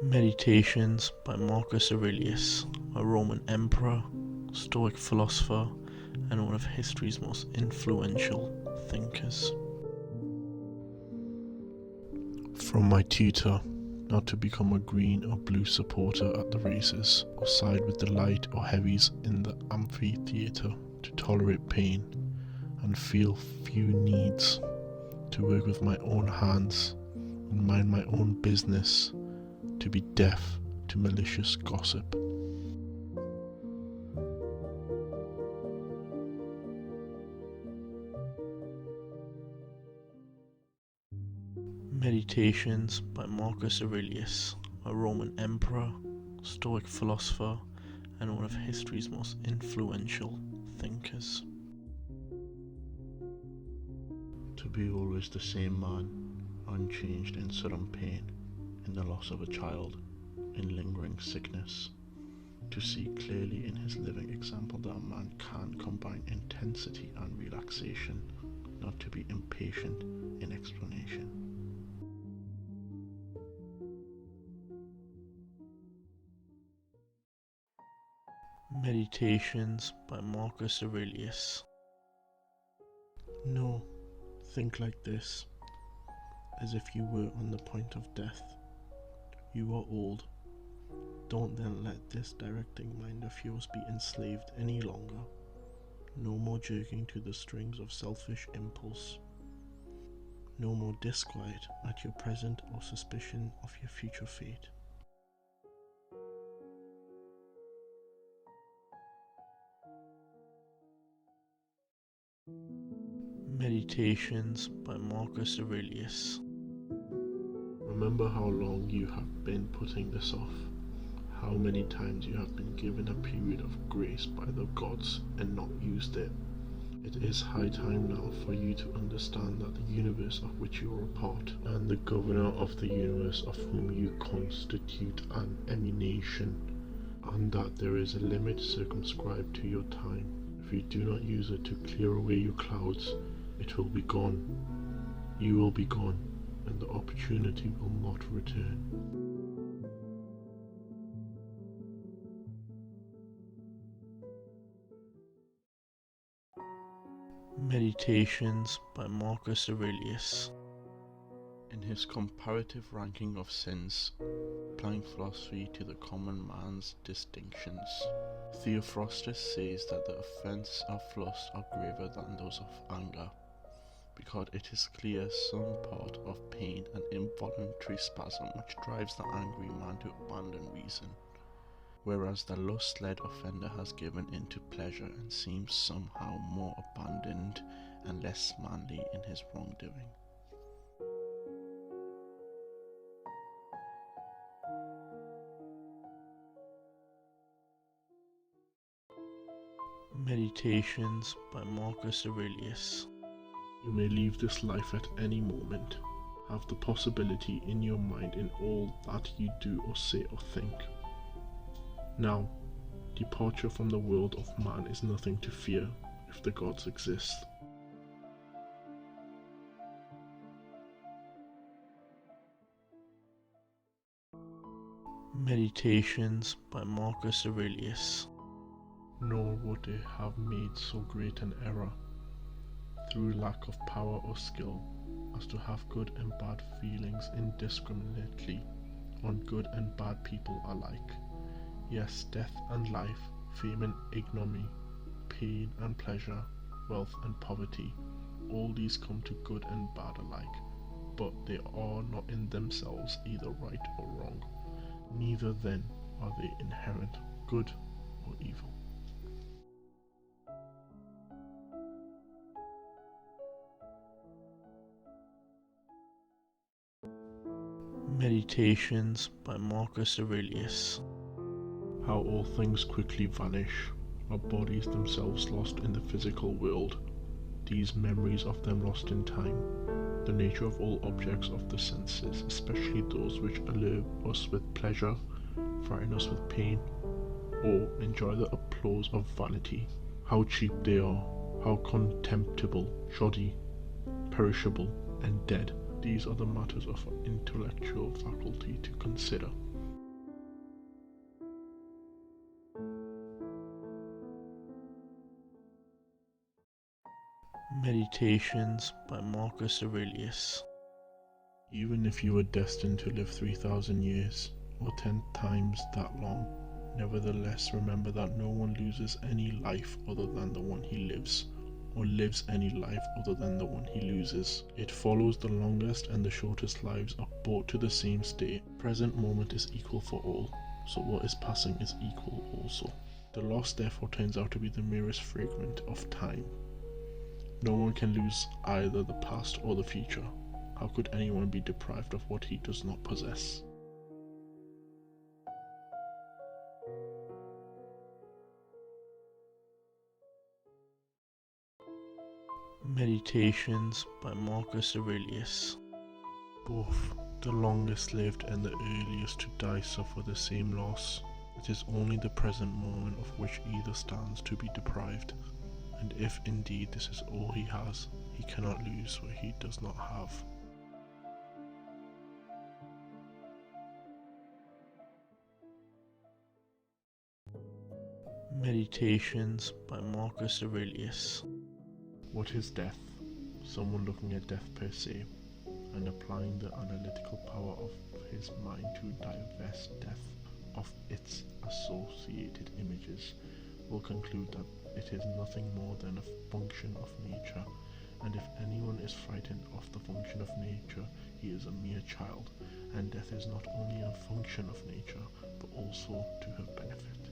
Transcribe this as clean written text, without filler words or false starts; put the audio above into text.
Meditations by Marcus Aurelius, a Roman emperor, Stoic philosopher, and one of history's most influential thinkers. From my tutor, not to become a green or blue supporter at the races, or side with the light or heavies in the amphitheatre, to tolerate pain and feel few needs, to work with my own hands and mind my own business, to be deaf to malicious gossip. Meditations by Marcus Aurelius, a Roman emperor, Stoic philosopher, and one of history's most influential thinkers. To be always the same man, unchanged in sudden pain, in the loss of a child, in lingering sickness. To see clearly in his living example that a man can combine intensity and relaxation, not to be impatient in explanation. Meditations by Marcus Aurelius. No, think like this, as if you were on the point of death. You are old. Don't then let this directing mind of yours be enslaved any longer. No more jerking to the strings of selfish impulse. No more disquiet at your present or suspicion of your future fate. Meditations by Marcus Aurelius. Remember how long you have been putting this off, how many times you have been given a period of grace by the gods and not used it. It is high time now for you to understand that the universe of which you are a part, and the governor of the universe of whom you constitute an emanation, and that there is a limit circumscribed to your time. If you do not use it to clear away your clouds, it will be gone. You will be gone, and the opportunity will not return. Meditations by Marcus Aurelius. In his comparative ranking of sins, applying philosophy to the common man's distinctions, Theophrastus says that the offences of lust are graver than those of anger, because it is clear some part of pain and involuntary spasm which drives the angry man to abandon reason, whereas the lust-led offender has given in to pleasure and seems somehow more abandoned and less manly in his wrongdoing. Meditations by Marcus Aurelius. You may leave this life at any moment. Have the possibility in your mind in all that you do or say or think. Now, departure from the world of man is nothing to fear if the gods exist. Meditations by Marcus Aurelius. Nor would they have made so great an error, through lack of power or skill, as to have good and bad feelings indiscriminately on good and bad people alike. Yes, death and life, fame and ignominy, pain and pleasure, wealth and poverty, all these come to good and bad alike, but they are not in themselves either right or wrong, neither then are they inherent good or evil. Meditations by Marcus Aurelius. How all things quickly vanish, our bodies themselves lost in the physical world, these memories of them lost in time, the nature of all objects of the senses, especially those which allure us with pleasure, frighten us with pain, or enjoy the applause of vanity, how cheap they are, how contemptible, shoddy, perishable, and dead. These are the matters of our intellectual faculty to consider. Meditations by Marcus Aurelius. Even if you were destined to live 3,000 years, or 10 times that long, nevertheless remember that no one loses any life other than the one he lives, or lives any life other than the one he loses. It follows the longest and the shortest lives are brought to the same state. Present moment is equal for all, so what is passing is equal also. The loss therefore turns out to be the merest fragment of time. No one can lose either the past or the future. How could anyone be deprived of what he does not possess? Meditations by Marcus Aurelius. Both the longest lived and the earliest to die suffer the same loss. It is only the present moment of which either stands to be deprived. And if indeed this is all he has, he cannot lose what he does not have. Meditations by Marcus Aurelius. What is death? Someone looking at death per se, and applying the analytical power of his mind to divest death of its associated images, will conclude that it is nothing more than a function of nature, and if anyone is frightened of the function of nature, he is a mere child, and death is not only a function of nature, but also to her benefit.